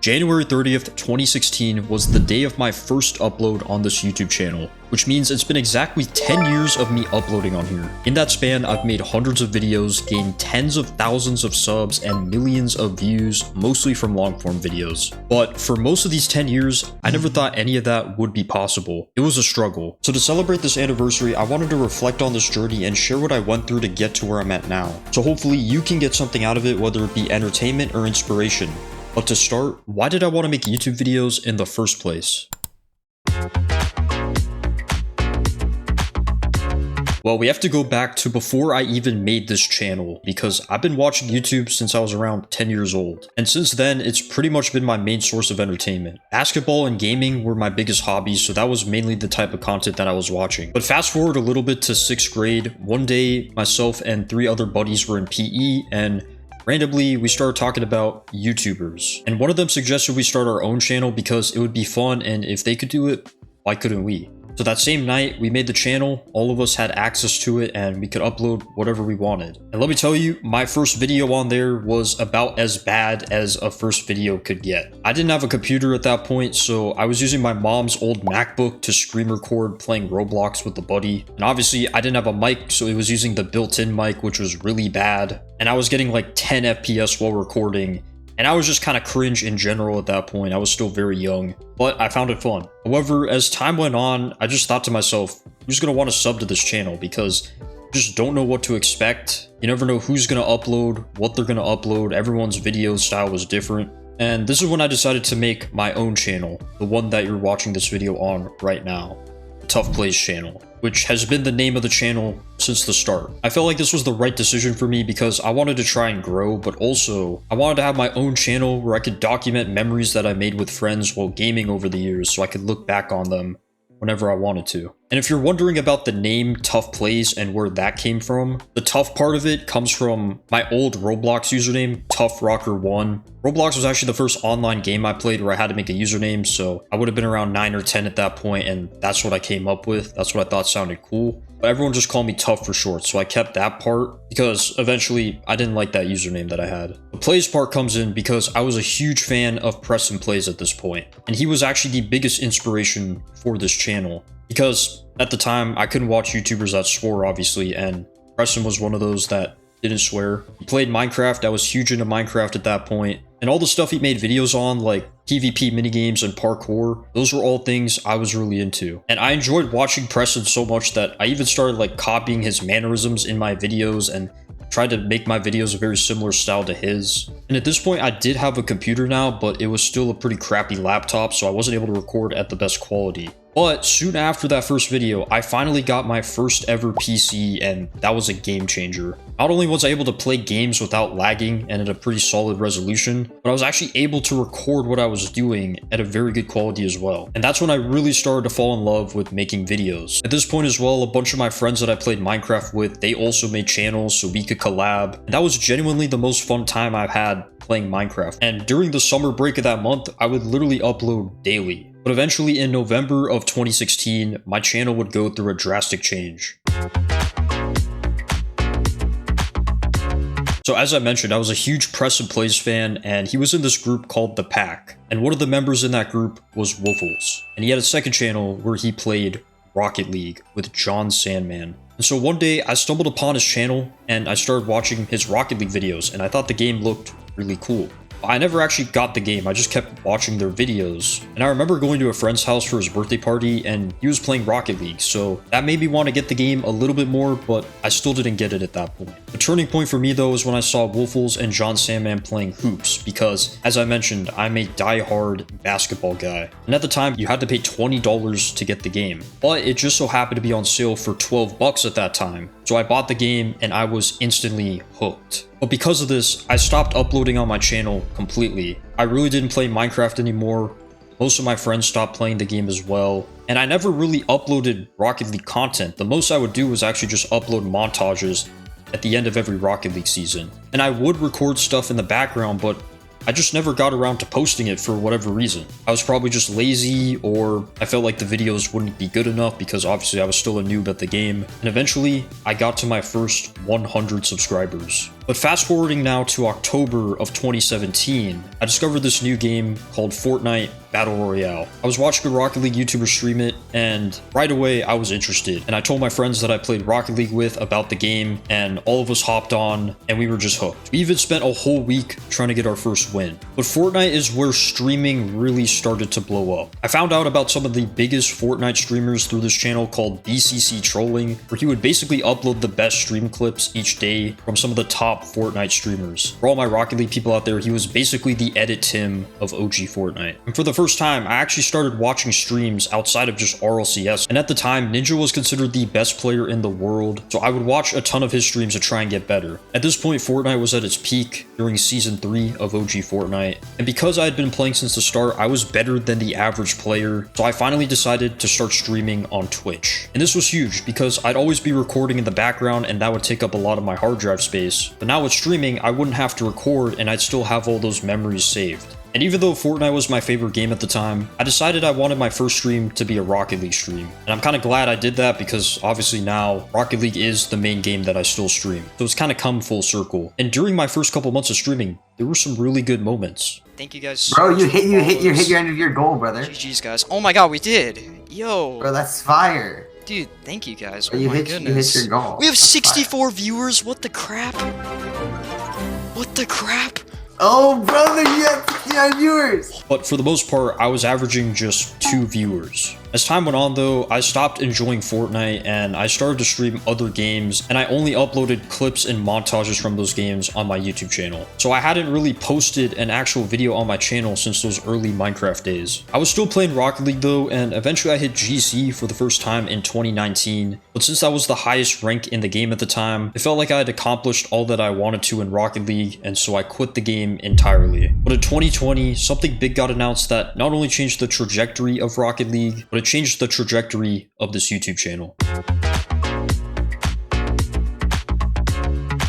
January 30th, 2016 was the day of my first upload on this YouTube channel, which means it's been exactly 10 years of me uploading on here. In that span, I've made hundreds of videos, gained tens of thousands of subs, and millions of views, mostly from long-form videos. But for most of these 10 years, I never thought any of that would be possible. It was a struggle. So to celebrate this anniversary, I wanted to reflect on this journey and share what I went through to get to where I'm at now. So hopefully you can get something out of it, whether it be entertainment or inspiration. But to start, why did I want to make YouTube videos in the first place? Well, we have to go back to before I even made this channel, because I've been watching YouTube since I was around 10 years old. And since then, it's pretty much been my main source of entertainment. Basketball and gaming were my biggest hobbies, so that was mainly the type of content that I was watching. But fast forward a little bit to 6th grade, one day myself and 3 other buddies were in PE, and randomly, we started talking about YouTubers, and one of them suggested we start our own channel because it would be fun, and if they could do it, why couldn't we? So that same night, we made the channel, all of us had access to it, and we could upload whatever we wanted. And let me tell you, my first video on there was about as bad as a first video could get. I didn't have a computer at that point, so I was using my mom's old MacBook to screen record playing Roblox with a buddy. And obviously, I didn't have a mic, so it was using the built-in mic, which was really bad. And I was getting like 10 FPS while recording. And I was just kind of cringe in general at that point. I was still very young, but I found it fun. However, as time went on, I just thought to myself, who's going to want to sub to this channel? Because you just don't know what to expect. You never know who's going to upload, what they're going to upload. Everyone's video style was different. And this is when I decided to make my own channel, the one that you're watching this video on right now, the TuffPlayz channel, which has been the name of the channel since the start. I felt like this was the right decision for me because I wanted to try and grow, but also I wanted to have my own channel where I could document memories that I made with friends while gaming over the years so I could look back on them whenever I wanted to. And if you're wondering about the name TuffPlayz and where that came from, the Tuff part of it comes from my old Roblox username, TuffRocker1. Roblox was actually the first online game I played where I had to make a username, so I would have been around 9 or 10 at that point, and that's what I came up with. That's what I thought sounded cool. But everyone just called me Tuff for short, so I kept that part because eventually I didn't like that username that I had. The Plays part comes in because I was a huge fan of PrestonPlayz at this point, and he was actually the biggest inspiration for this channel. Because at the time, I couldn't watch YouTubers that swore, obviously, and Preston was one of those that didn't swear. He played Minecraft, I was huge into Minecraft at that point, and all the stuff he made videos on, like PvP minigames and parkour, those were all things I was really into. And I enjoyed watching Preston so much that I even started like copying his mannerisms in my videos and tried to make my videos a very similar style to his. And at this point, I did have a computer now, but it was still a pretty crappy laptop, so I wasn't able to record at the best quality. But soon after that first video, I finally got my first ever PC, and that was a game changer. Not only was I able to play games without lagging and at a pretty solid resolution, but I was actually able to record what I was doing at a very good quality as well. And that's when I really started to fall in love with making videos. At this point as well, a bunch of my friends that I played Minecraft with, they also made channels so we could collab. And that was genuinely the most fun time I've had playing Minecraft. And during the summer break of that month, I would literally upload daily. But eventually in November of 2016, my channel would go through a drastic change. So as I mentioned, I was a huge PrestonPlayz fan, and he was in this group called The Pack. And one of the members in that group was Woofles. And he had a second channel where he played Rocket League with John Sandman. And so one day I stumbled upon his channel and I started watching his Rocket League videos, and I thought the game looked really cool. I never actually got the game, I just kept watching their videos. And I remember going to a friend's house for his birthday party and he was playing Rocket League, so that made me want to get the game a little bit more, but I still didn't get it at that point. The turning point for me though is when I saw Woofles and John Sandman playing hoops, because as I mentioned, I'm a die-hard basketball guy. And at the time, you had to pay $20 to get the game, but it just so happened to be on sale for 12 bucks at that time. So I bought the game and I was instantly hooked. But because of this, I stopped uploading on my channel completely. I really didn't play Minecraft anymore. Most of my friends stopped playing the game as well. And I never really uploaded Rocket League content. The most I would do was actually just upload montages at the end of every Rocket League season. And I would record stuff in the background, but I just never got around to posting it for whatever reason. I was probably just lazy, or I felt like the videos wouldn't be good enough because obviously I was still a noob at the game. And eventually, I got to my first 100 subscribers. But fast forwarding now to October of 2017, I discovered this new game called Fortnite Battle Royale. I was watching a Rocket League YouTuber stream it, and right away I was interested. And I told my friends that I played Rocket League with about the game, and all of us hopped on, and we were just hooked. We even spent a whole week trying to get our first win. But Fortnite is where streaming really started to blow up. I found out about some of the biggest Fortnite streamers through this channel called BCC Trolling, where he would basically upload the best stream clips each day from some of the top Fortnite streamers. For all my Rocket League people out there, he was basically the Edit Tim of OG Fortnite. And for the first time, I actually started watching streams outside of just RLCS, and at the time, Ninja was considered the best player in the world, so I would watch a ton of his streams to try and get better. At this point, Fortnite was at its peak during Season 3 of OG Fortnite, and because I had been playing since the start, I was better than the average player, so I finally decided to start streaming on Twitch. And this was huge, because I'd always be recording in the background, and that would take up a lot of my hard drive space. But now with streaming, I wouldn't have to record, and I'd still have all those memories saved. And even though Fortnite was my favorite game at the time, I decided I wanted my first stream to be a Rocket League stream. And I'm kind of glad I did that because obviously now Rocket League is the main game that I still stream. So it's kind of come full circle. And during my first couple months of streaming, there were some really good moments. Thank you guys so Bro, much you for hit your follows. end of your goal, brother. GG's guys. Oh my god, we did. Yo. Bro, that's fire. Dude, thank you guys. Bro, Oh you my hit goodness. your goal. We have That's fire. 64 viewers. What the crap? What the crap? Oh, brother, you have 59 viewers. But for the most part, I was averaging just 2 viewers. As time went on though, I stopped enjoying Fortnite and I started to stream other games, and I only uploaded clips and montages from those games on my YouTube channel. So I hadn't really posted an actual video on my channel since those early Minecraft days. I was still playing Rocket League though, and eventually I hit GC for the first time in 2019. But since that was the highest rank in the game at the time, it felt like I had accomplished all that I wanted to in Rocket League, and so I quit the game entirely. But in 2020, something big got announced that not only changed the trajectory of Rocket League, but it changed the trajectory of this YouTube channel.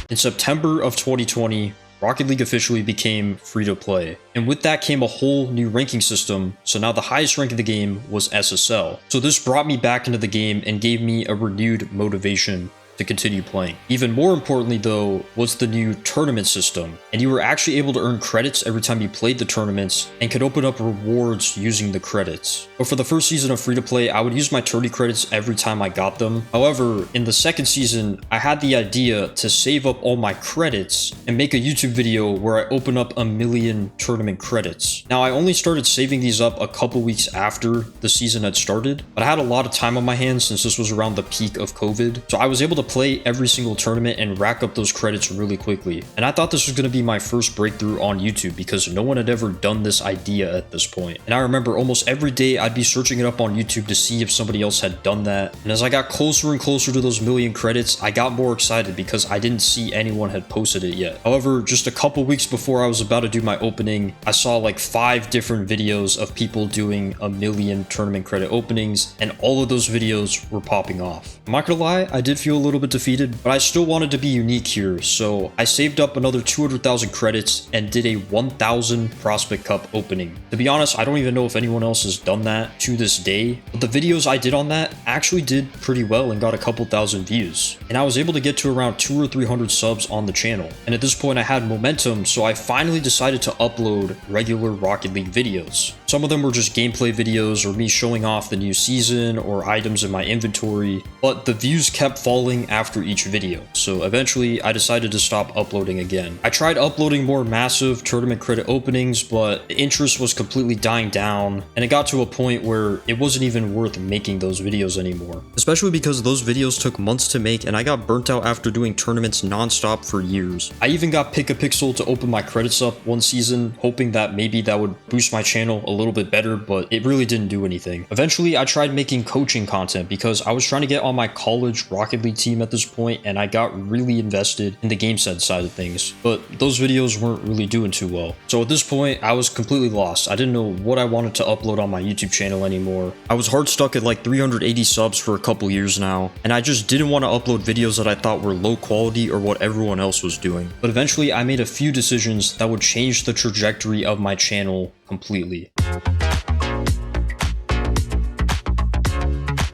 In September of 2020, Rocket League officially became free to play. And with that came a whole new ranking system, so now the highest rank in the game was SSL. So this brought me back into the game and gave me a renewed motivation to continue playing. Even more importantly though, was the new tournament system, and you were actually able to earn credits every time you played the tournaments and could open up rewards using the credits. But for the first season of free to play, I would use my tourney credits every time I got them. However, in the second season, I had the idea to save up all my credits and make a YouTube video where I open up 1,000,000 tournament credits. Now I only started saving these up a couple weeks after the season had started, but I had a lot of time on my hands since this was around the peak of COVID, so I was able to play every single tournament and rack up those credits really quickly. And I thought this was going to be my first breakthrough on YouTube because no one had ever done this idea at this point. And I remember almost every day I'd be searching it up on YouTube to see if somebody else had done that. And as I got closer and closer to those 1,000,000 credits, I got more excited because I didn't see anyone had posted it yet. However, just a couple weeks before I was about to do my opening, I saw like 5 different videos of people doing 1,000,000 tournament credit openings, and all of those videos were popping off. I'm not gonna lie, I did feel a little bit defeated, but I still wanted to be unique here, so I saved up another 200,000 credits and did a 1,000 Prospect Cup opening. To be honest, I don't even know if anyone else has done that to this day, but the videos I did on that actually did pretty well and got a couple thousand views. And I was able to get to around 200 or 300 subs on the channel. And at this point I had momentum, so I finally decided to upload regular Rocket League videos. Some of them were just gameplay videos or me showing off the new season or items in my inventory, but the views kept falling after each video, so eventually I decided to stop uploading again. I tried uploading more massive tournament credit openings, but the interest was completely dying down, and it got to a point where it wasn't even worth making those videos anymore. Especially because those videos took months to make and I got burnt out after doing tournaments non-stop for years. I even got Pick-a-Pixel to open my credits up one season, hoping that maybe that would boost my channel a little bit better, but it really didn't do anything. Eventually I tried making coaching content because I was trying to get on my college Rocket League team at this point, and I got really invested in the game sense side of things, but those videos weren't really doing too well. So at this point I was completely lost. I didn't know what I wanted to upload on my YouTube channel anymore. I was hard stuck at like 380 subs for a couple years now, and I just didn't want to upload videos that I thought were low quality or what everyone else was doing. But eventually I made a few decisions that would change the trajectory of my channel completely.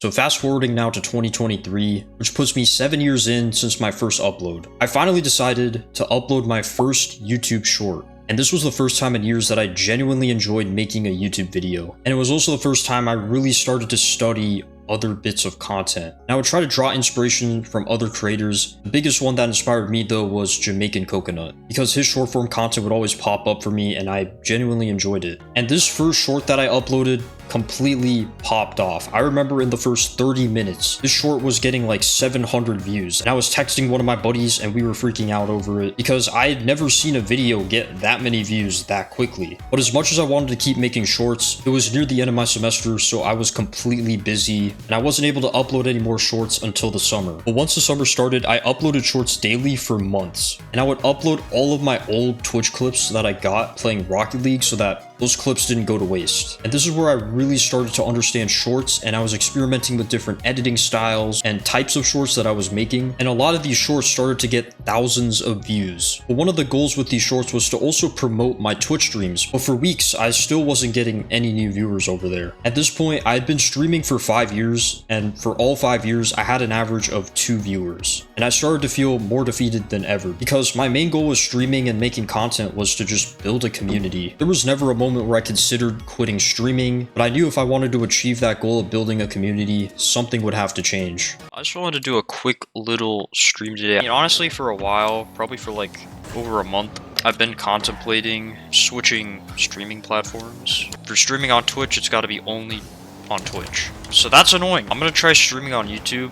So fast forwarding now to 2023, which puts me 7 years in since my first upload. I finally decided to upload my first YouTube short. And this was the first time in years that I genuinely enjoyed making a YouTube video. And it was also the first time I really started to study other bits of content. And I would try to draw inspiration from other creators. The biggest one that inspired me though was Jamaican Coconut, because his short form content would always pop up for me and I genuinely enjoyed it. And this first short that I uploaded completely popped off. I remember in the first 30 minutes, this short was getting like 700 views. And I was texting one of my buddies and we were freaking out over it because I had never seen a video get that many views that quickly. But as much as I wanted to keep making shorts, it was near the end of my semester, so I was completely busy and I wasn't able to upload any more shorts until the summer. But once the summer started, I uploaded shorts daily for months. And I would upload all of my old Twitch clips that I got playing Rocket League so that those clips didn't go to waste. And this is where I really started to understand shorts, and I was experimenting with different editing styles and types of shorts that I was making. And a lot of these shorts started to get thousands of views. But one of the goals with these shorts was to also promote my Twitch streams. But for weeks, I still wasn't getting any new viewers over there. At this point, I had been streaming for 5 years, and for all 5 years, I had an average of 2 viewers. And I started to feel more defeated than ever because my main goal with streaming and making content was to just build a community. There was never a moment where I considered quitting streaming, but I knew if I wanted to achieve that goal of building a community, something would have to change. I just wanted to do a quick little stream today. I mean, honestly, for a while, probably for like over a month, I've been contemplating switching streaming platforms. For streaming on Twitch, it's got to be only on Twitch. So that's annoying. I'm going to try streaming on YouTube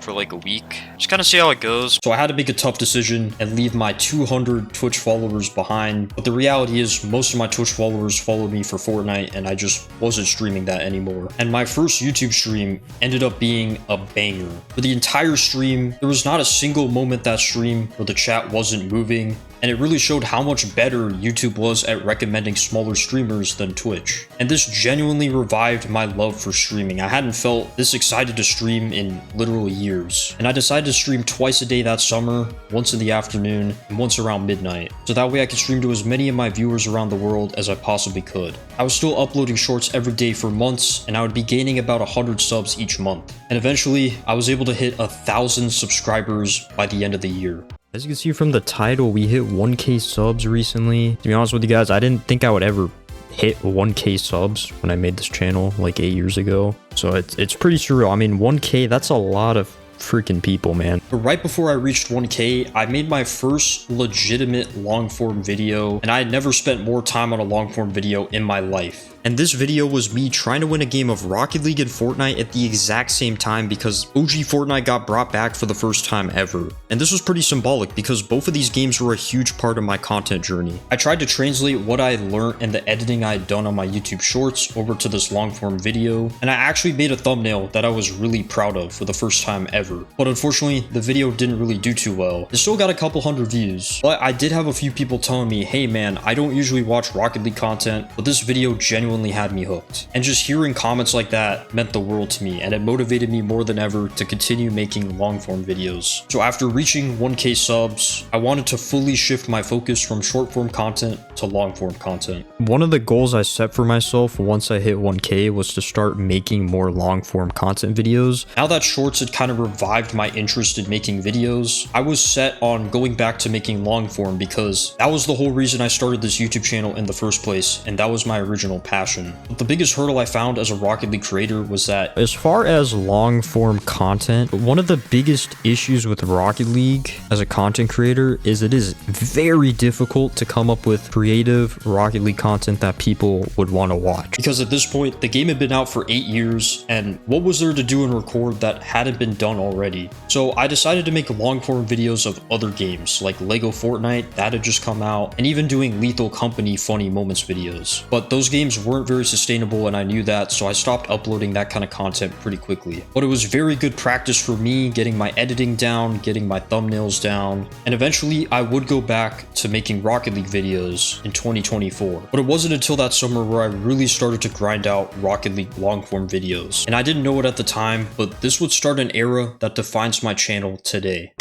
for like a week. Just kind of see how it goes. So I had to make a tough decision and leave my 200 Twitch followers behind. But the reality is most of my Twitch followers followed me for Fortnite and I just wasn't streaming that anymore. And my first YouTube stream ended up being a banger. For the entire stream, there was not a single moment that stream where the chat wasn't moving. And it really showed how much better YouTube was at recommending smaller streamers than Twitch. And this genuinely revived my love for streaming. I hadn't felt this excited to stream in literally years. And I decided to stream twice a day that summer, once in the afternoon, and once around midnight. So that way I could stream to as many of my viewers around the world as I possibly could. I was still uploading shorts every day for months, and I would be gaining about 100 subs each month. And eventually, I was able to hit 1,000 subscribers by the end of the year. As you can see from the title, we hit 1K subs recently. To be honest with you guys, I didn't think I would ever hit 1K subs when I made this channel like 8 years ago. So it's pretty surreal. I mean, 1K, that's a lot of freaking people, man. But right before I reached 1K, I made my first legitimate long form video, and I had never spent more time on a long form video in my life. And this video was me trying to win a game of Rocket League and Fortnite at the exact same time because OG Fortnite got brought back for the first time ever. And this was pretty symbolic because both of these games were a huge part of my content journey. I tried to translate what I had learned and the editing I had done on my YouTube shorts over to this long form video, and I actually made a thumbnail that I was really proud of for the first time ever. But unfortunately, the video didn't really do too well. It still got a couple hundred views, but I did have a few people telling me, hey man, I don't usually watch Rocket League content, but this video genuinely had me hooked. And just hearing comments like that meant the world to me, and it motivated me more than ever to continue making long form videos. So after reaching 1K subs, I wanted to fully shift my focus from short form content to long form content. One of the goals I set for myself once I hit 1K was to start making more long form content videos. Now that shorts had kind of revived my interest in making videos, I was set on going back to making long form because that was the whole reason I started this YouTube channel in the first place, and that was my original passion. But the biggest hurdle I found as a Rocket League creator was that as far as long form content, one of the biggest issues with Rocket League as a content creator is it is very difficult to come up with creative Rocket League content that people would want to watch. Because at this point, the game had been out for 8 years, and what was there to do and record that hadn't been done already? So I decided to make long form videos of other games like Lego Fortnite, that had just come out, and even doing Lethal Company funny moments videos. But those games weren't very sustainable, and I knew that, so I stopped uploading that kind of content pretty quickly. But it was very good practice for me, getting my editing down, getting my thumbnails down, and eventually I would go back to making Rocket League videos in 2024. But it wasn't until that summer where I really started to grind out Rocket League long form videos. And I didn't know it at the time, but this would start an era that defines my channel today.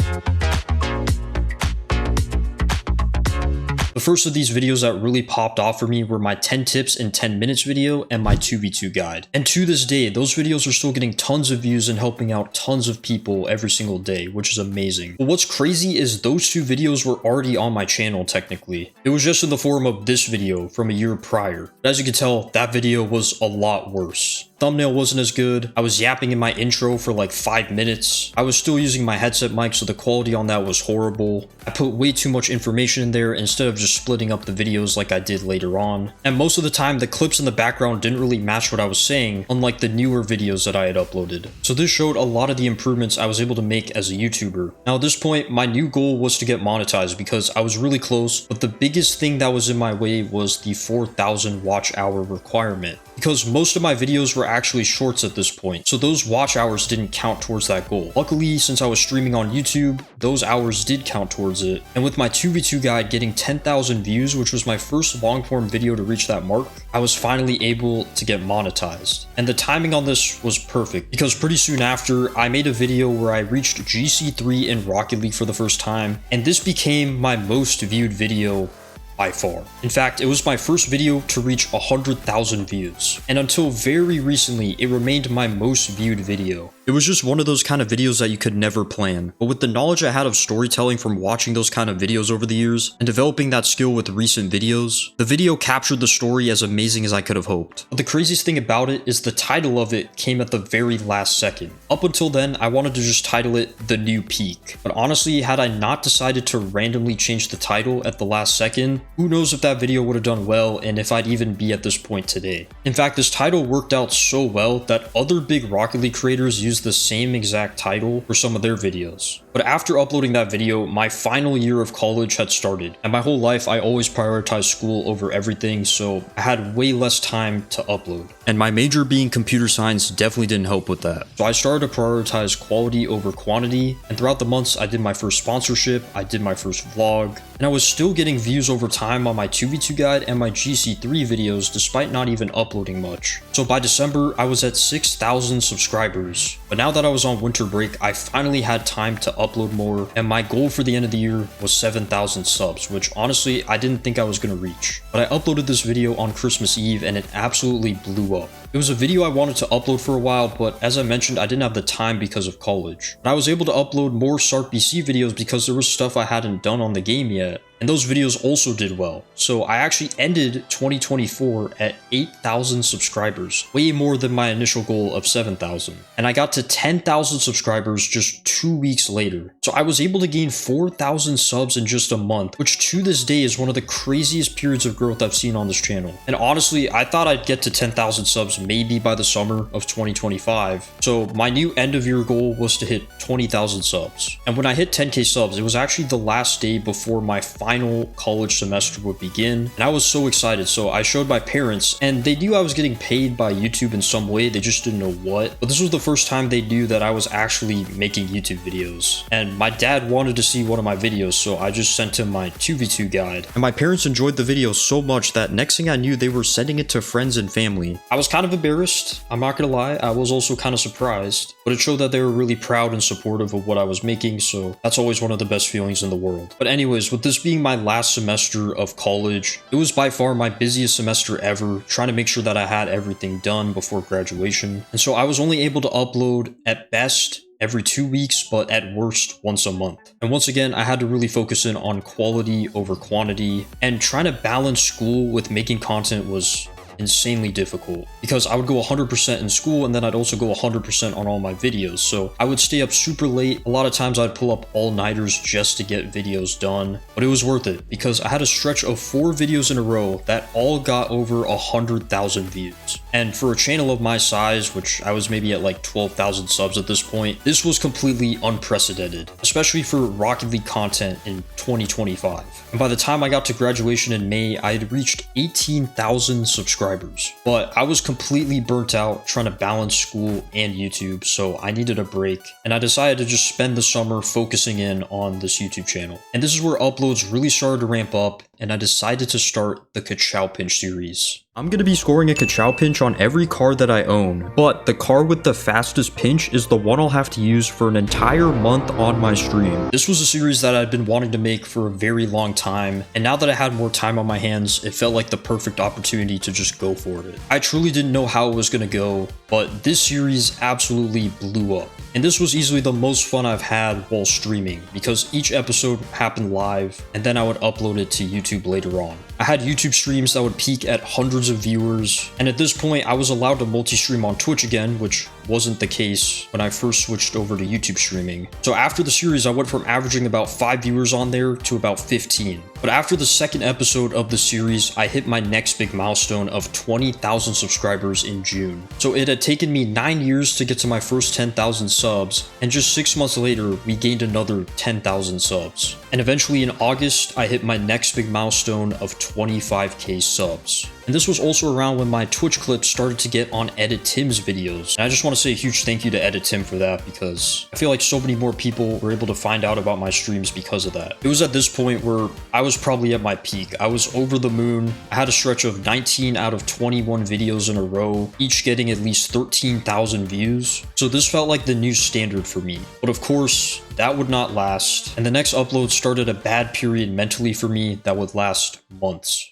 The first of these videos that really popped off for me were my 10 tips in 10 minutes video and my 2v2 guide. And to this day, those videos are still getting tons of views and helping out tons of people every single day, which is amazing. But what's crazy is those two videos were already on my channel technically. It was just in the form of this video from a year prior. But as you can tell, that video was a lot worse. Thumbnail wasn't as good. I was yapping in my intro for like 5 minutes. I was still using my headset mic, so the quality on that was horrible. I put way too much information in there instead of just splitting up the videos like I did later on. And most of the time, the clips in the background didn't really match what I was saying, unlike the newer videos that I had uploaded. So this showed a lot of the improvements I was able to make as a YouTuber. Now at this point, my new goal was to get monetized because I was really close, but the biggest thing that was in my way was the 4,000 watch hour requirement. Because most of my videos were actually shorts at this point, so those watch hours didn't count towards that goal. Luckily, since I was streaming on YouTube, those hours did count towards it. And with my 2v2 guide getting 10,000 views, which was my first long form video to reach that mark, I was finally able to get monetized. And the timing on this was perfect, because pretty soon after, I made a video where I reached GC3 in Rocket League for the first time, and this became my most viewed video by far. In fact, it was my first video to reach 100,000 views, and until very recently, it remained my most viewed video. It was just one of those kind of videos that you could never plan, but with the knowledge I had of storytelling from watching those kind of videos over the years, and developing that skill with recent videos, the video captured the story as amazing as I could have hoped. But the craziest thing about it is the title of it came at the very last second. Up until then, I wanted to just title it The New Peak, but honestly, had I not decided to randomly change the title at the last second, who knows if that video would have done well and if I'd even be at this point today. In fact, this title worked out so well that other big Rocket League creators used the same exact title for some of their videos. But after uploading that video, my final year of college had started, and my whole life I always prioritized school over everything, so I had way less time to upload. And my major being computer science definitely didn't help with that. So I started to prioritize quality over quantity, and throughout the months I did my first sponsorship, I did my first vlog, and I was still getting views over time on my 2v2 guide and my GC3 videos despite not even uploading much. So by December, I was at 6,000 subscribers. But now that I was on winter break, I finally had time to upload more, and my goal for the end of the year was 7,000 subs, which honestly, I didn't think I was going to reach. But I uploaded this video on Christmas Eve and it absolutely blew up. It was a video I wanted to upload for a while, but as I mentioned, I didn't have the time because of college. And I was able to upload more SART-BC videos because there was stuff I hadn't done on the game yet. And those videos also did well. So I actually ended 2024 at 8,000 subscribers, way more than my initial goal of 7,000. And I got to 10,000 subscribers just 2 weeks later. So I was able to gain 4,000 subs in just a month, which to this day is one of the craziest periods of growth I've seen on this channel. And honestly, I thought I'd get to 10,000 subs maybe by the summer of 2025. So my new end of year goal was to hit 20,000 subs. And when I hit 10k subs, it was actually the last day before my final college semester would begin, and I was so excited. So I showed my parents, and they knew I was getting paid by YouTube in some way, they just didn't know what. But this was the first time they knew that I was actually making YouTube videos, and my dad wanted to see one of my videos, so I just sent him my 2v2 guide. And my parents enjoyed the video so much that next thing I knew, they were sending it to friends and family. I was kind of embarrassed, I'm not gonna lie. I was also kind of surprised, but it showed that they were really proud and supportive of what I was making, so that's always one of the best feelings in the world. But anyways, with this being my last semester of college, it was by far my busiest semester ever, trying to make sure that I had everything done before graduation. And so I was only able to upload at best every 2 weeks, but at worst once a month. And once again, I had to really focus in on quality over quantity, and trying to balance school with making content was insanely difficult because I would go 100% in school and then I'd also go 100% on all my videos. So I would stay up super late. A lot of times I'd pull up all-nighters just to get videos done, but it was worth it because I had a stretch of 4 videos in a row that all got over 100,000 views. And for a channel of my size, which I was maybe at like 12,000 subs at this point, this was completely unprecedented, especially for Rocket League content in 2025. And by the time I got to graduation in May, I had reached 18,000 subscribers. But I was completely burnt out trying to balance school and YouTube, so I needed a break, and I decided to just spend the summer focusing in on this YouTube channel. And this is where uploads really started to ramp up, and I decided to start the Ka-Chow Pinch series. I'm gonna be scoring a Ka-Chow Pinch on every card that I own, but the card with the fastest pinch is the one I'll have to use for an entire month on my stream. This was a series that I'd been wanting to make for a very long time, and now that I had more time on my hands, it felt like the perfect opportunity to just go for it. I truly didn't know how it was gonna go, but this series absolutely blew up. And this was easily the most fun I've had while streaming, because each episode happened live, and then I would upload it to YouTube later on. I had YouTube streams that would peak at hundreds of viewers, and at this point I was allowed to multi-stream on Twitch again, which wasn't the case when I first switched over to YouTube streaming. So after the series, I went from averaging about 5 viewers on there to about 15. But after the second episode of the series, I hit my next big milestone of 20,000 subscribers in June. So it had taken me 9 years to get to my first 10,000 subs, and just 6 months later, we gained another 10,000 subs. And eventually in August, I hit my next big milestone of 25k subs. And this was also around when my Twitch clips started to get on Edit Tim's videos. And I just want to say a huge thank you to Edit Tim for that, because I feel like so many more people were able to find out about my streams because of that. It was at this point where I was probably at my peak. I was over the moon. I had a stretch of 19 out of 21 videos in a row, each getting at least 13,000 views. So this felt like the new standard for me. But of course, that would not last. And the next upload started a bad period mentally for me that would last months.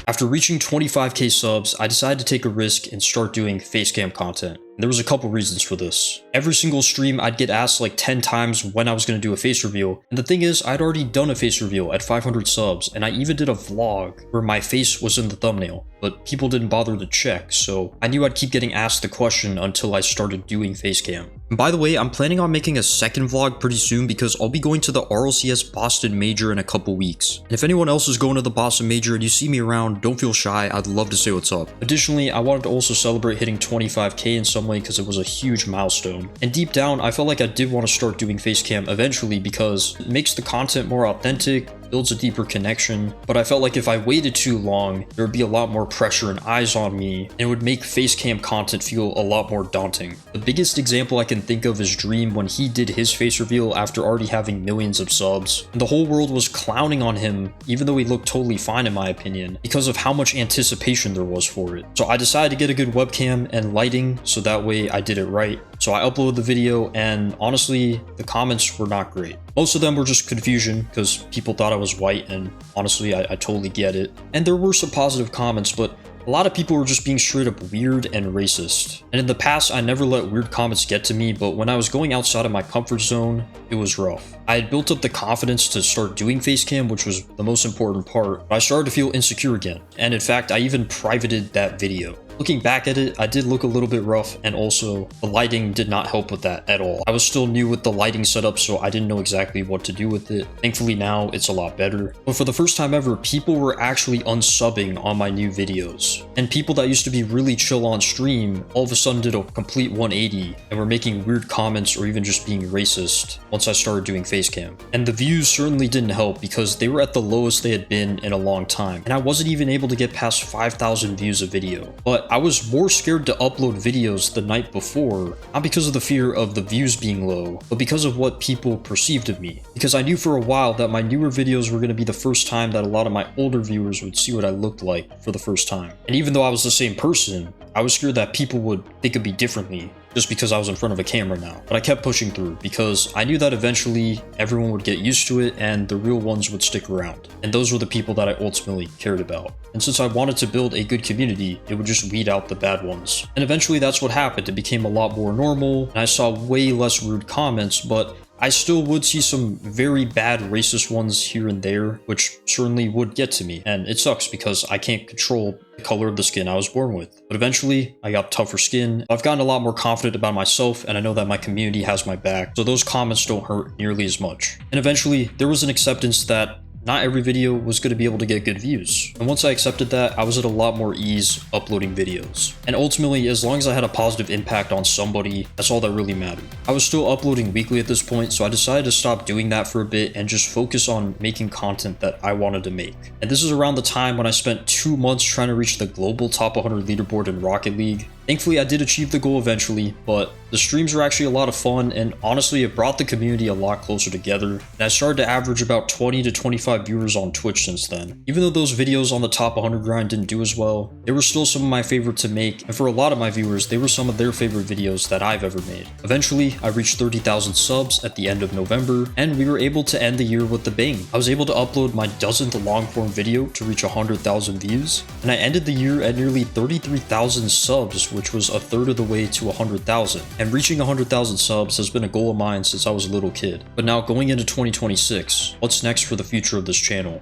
After reaching 25k subs, I decided to take a risk and start doing facecam content. And there was a couple reasons for this. Every single stream, I'd get asked like 10 times when I was going to do a face reveal. And the thing is, I'd already done a face reveal at 500 subs, and I even did a vlog where my face was in the thumbnail, but people didn't bother to check, so I knew I'd keep getting asked the question until I started doing facecam. And by the way, I'm planning on making a second vlog pretty soon because I'll be going to the RLCS Boston Major in a couple weeks. And if anyone else is going to the Boston Major and you see me around, don't feel shy, I'd love to say what's up. Additionally, I wanted to also celebrate hitting 25k in some way because it was a huge milestone. And deep down, I felt like I did want to start doing facecam eventually because it makes the content more authentic, builds a deeper connection, but I felt like if I waited too long, there would be a lot more pressure and eyes on me, and it would make facecam content feel a lot more daunting. The biggest example I can think of is Dream when he did his face reveal after already having millions of subs, and the whole world was clowning on him, even though he looked totally fine in my opinion, because of how much anticipation there was for it. So I decided to get a good webcam and lighting, so that way I did it right. So I uploaded the video, and honestly, the comments were not great. Most of them were just confusion because people thought I was white, and honestly, I totally get it. And there were some positive comments, but a lot of people were just being straight up weird and racist. And in the past, I never let weird comments get to me, but when I was going outside of my comfort zone, it was rough. I had built up the confidence to start doing facecam, which was the most important part, but I started to feel insecure again. And in fact, I even privated that video. Looking back at it, I did look a little bit rough, and also the lighting did not help with that at all. I was still new with the lighting setup, so I didn't know exactly what to do with it. Thankfully now it's a lot better. But for the first time ever, people were actually unsubbing on my new videos. And people that used to be really chill on stream all of a sudden did a complete 180 and were making weird comments or even just being racist once I started doing facecam. And the views certainly didn't help because they were at the lowest they had been in a long time. And I wasn't even able to get past 5,000 views a video. But I was more scared to upload videos the night before, not because of the fear of the views being low, but because of what people perceived of me. Because I knew for a while that my newer videos were going to be the first time that a lot of my older viewers would see what I looked like for the first time. And even though I was the same person, I was scared that people would think of me differently just because I was in front of a camera now. But I kept pushing through because I knew that eventually everyone would get used to it and the real ones would stick around. And those were the people that I ultimately cared about. And since I wanted to build a good community, it would just weed out the bad ones. And eventually that's what happened. It became a lot more normal, and I saw way less rude comments, but I still would see some very bad racist ones here and there, which certainly would get to me. And it sucks because I can't control the color of the skin I was born with. But eventually, I got tougher skin. I've gotten a lot more confident about myself, and I know that my community has my back, so those comments don't hurt nearly as much. And eventually, there was an acceptance that not every video was going to be able to get good views. And once I accepted that, I was at a lot more ease uploading videos. And ultimately, as long as I had a positive impact on somebody, that's all that really mattered. I was still uploading weekly at this point, so I decided to stop doing that for a bit and just focus on making content that I wanted to make. And this is around the time when I spent 2 months trying to reach the global top 100 leaderboard in Rocket League. Thankfully, I did achieve the goal eventually, but the streams were actually a lot of fun, and honestly, it brought the community a lot closer together, and I started to average about 20 to 25 viewers on Twitch since then. Even though those videos on the top 100 grind didn't do as well, they were still some of my favorite to make, and for a lot of my viewers, they were some of their favorite videos that I've ever made. Eventually, I reached 30,000 subs at the end of November, and we were able to end the year with a bang. I was able to upload my dozenth long-form video to reach 100,000 views, and I ended the year at nearly 33,000 subs, which was a third of the way to 100,000. And reaching 100,000 subs has been a goal of mine since I was a little kid. But now going into 2026, what's next for the future of this channel?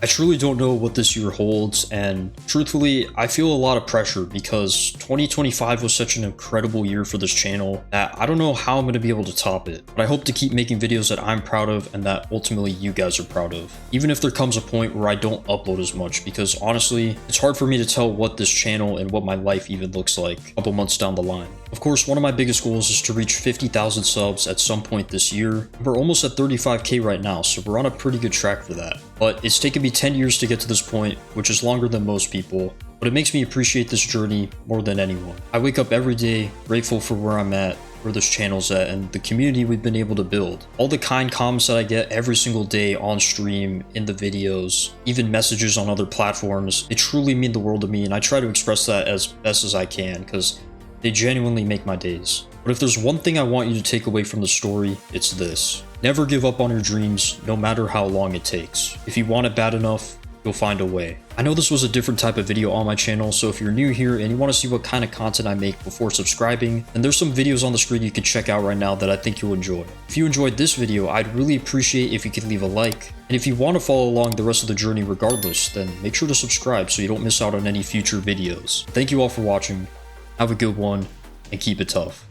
I truly don't know what this year holds, and truthfully, I feel a lot of pressure because 2025 was such an incredible year for this channel that I don't know how I'm going to be able to top it. But I hope to keep making videos that I'm proud of and that ultimately you guys are proud of. Even if there comes a point where I don't upload as much, because honestly, it's hard for me to tell what this channel and what my life even looks like a couple months down the line. Of course, one of my biggest goals is to reach 50,000 subs at some point this year. We're almost at 35k right now, so we're on a pretty good track for that. But it's taken me 10 years to get to this point, which is longer than most people, but it makes me appreciate this journey more than anyone. I wake up every day grateful for where I'm at, where this channel's at, and the community we've been able to build. All the kind comments that I get every single day on stream, in the videos, even messages on other platforms, they truly mean the world to me, and I try to express that as best as I can, because they genuinely make my days. But if there's one thing I want you to take away from the story, it's this. Never give up on your dreams, no matter how long it takes. If you want it bad enough, you'll find a way. I know this was a different type of video on my channel, so if you're new here and you want to see what kind of content I make before subscribing, then there's some videos on the screen you can check out right now that I think you'll enjoy. If you enjoyed this video, I'd really appreciate if you could leave a like, and if you want to follow along the rest of the journey regardless, then make sure to subscribe so you don't miss out on any future videos. Thank you all for watching, have a good one, and keep it tough.